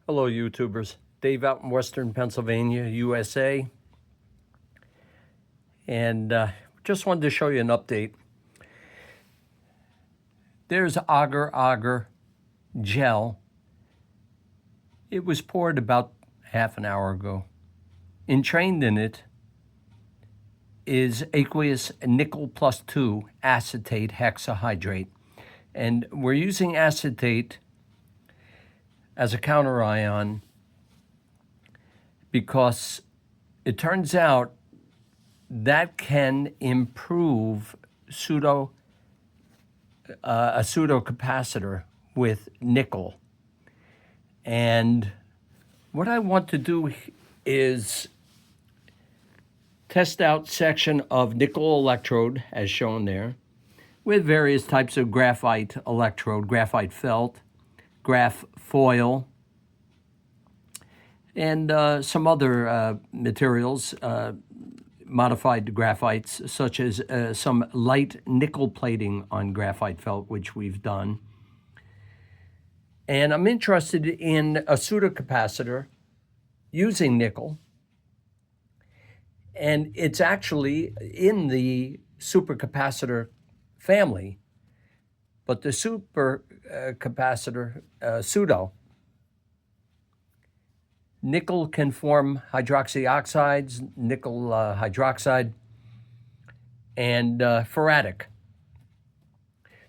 Hello, YouTubers. Dave out in Western Pennsylvania, USA. And just wanted to show you an update. There's Agar-Agar gel. It was poured about half an hour ago. Entrained in it is aqueous nickel plus 2 acetate hexahydrate. And we're using acetate as a counter ion because it turns out that can improve a pseudocapacitor with nickel. And what I want to do is test out section of nickel electrode, as shown there, with various types of graphite electrode, graphite felt, graph foil, and some other materials, modified graphites, such as some light nickel plating on graphite felt, which we've done. And I'm interested in a pseudocapacitor using nickel. And it's actually in the supercapacitor family, but the supercapacitor pseudo, nickel can form hydroxyoxides, nickel hydroxide, and ferritic.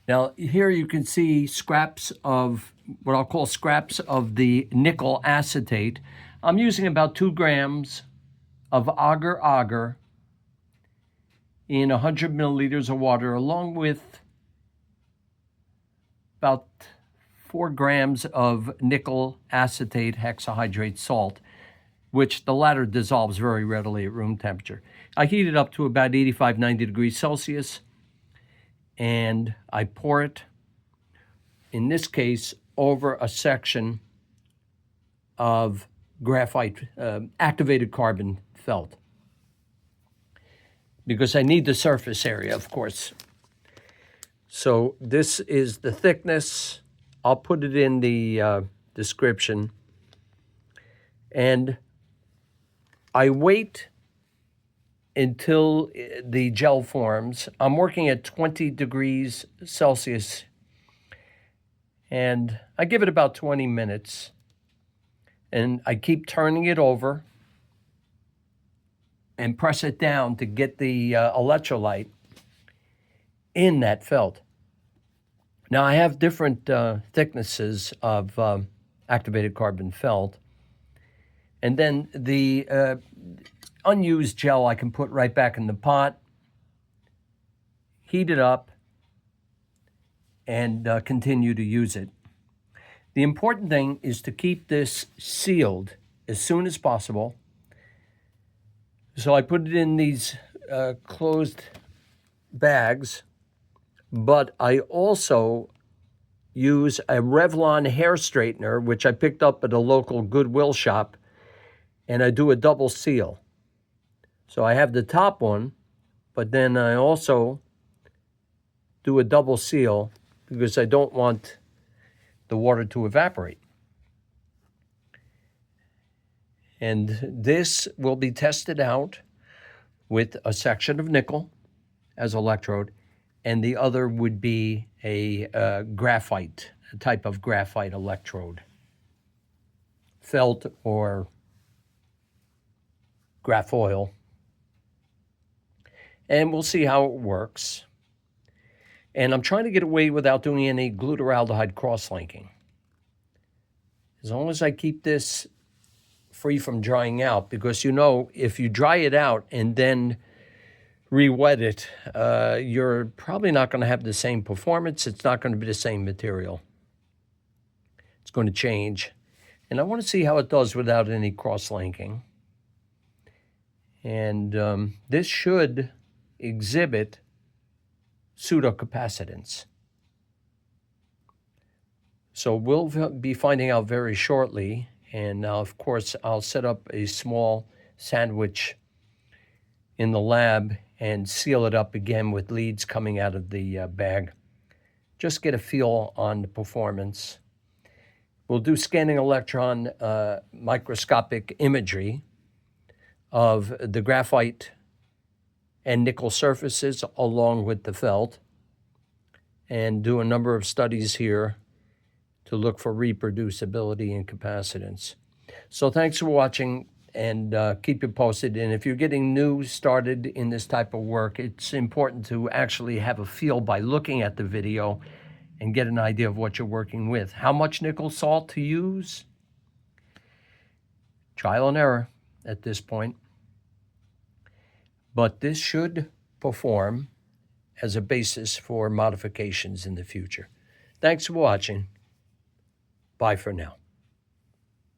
Now, here you can see scraps of what I'll call scraps of the nickel acetate. I'm using about 2 grams of Agar-Agar in 100 milliliters of water, along with about 4 grams of nickel acetate hexahydrate salt, which the latter dissolves very readily at room temperature. I heat it up to about 85, 90 degrees Celsius, and I pour it, in this case, over a section of graphite, activated carbon felt, because I need the surface area, of course. So this is the thickness. I'll put it in the description. And I wait until the gel forms. I'm working at 20 degrees Celsius, and I give it about 20 minutes. And I keep turning it over and press it down to get the electrolyte in that felt. Now, I have different thicknesses of activated carbon felt. And then the unused gel I can put right back in the pot, heat it up, and continue to use it. The important thing is to keep this sealed as soon as possible. So I put it in these closed bags, but I also use a Revlon hair straightener, which I picked up at a local Goodwill shop, and I do a double seal. So I have the top one, but then I also do a double seal because I don't want the water to evaporate. And this will be tested out with a section of nickel as electrode, and the other would be a graphite, a type of graphite electrode, felt or graph oil. And we'll see how it works. And I'm trying to get away without doing any glutaraldehyde cross-linking. As long as I keep this free from drying out, because if you dry it out and then re-wet it, you're probably not going to have the same performance. It's not going to be the same material. It's going to change. And I want to see how it does without any cross-linking. And this should exhibit pseudocapacitance. So we'll be finding out very shortly. And of course, I'll set up a small sandwich in the lab and seal it up again with leads coming out of the bag. Just get a feel on the performance. We'll do scanning electron microscopic imagery of the graphite and nickel surfaces along with the felt, and do a number of studies here to look for reproducibility and capacitance. So thanks for watching, and keep you posted. And if you're getting new started in this type of work, it's important to actually have a feel by looking at the video and get an idea of what you're working with. How much nickel salt to use? Trial and error at this point. But this should perform as a basis for modifications in the future. Thanks for watching. Bye for now.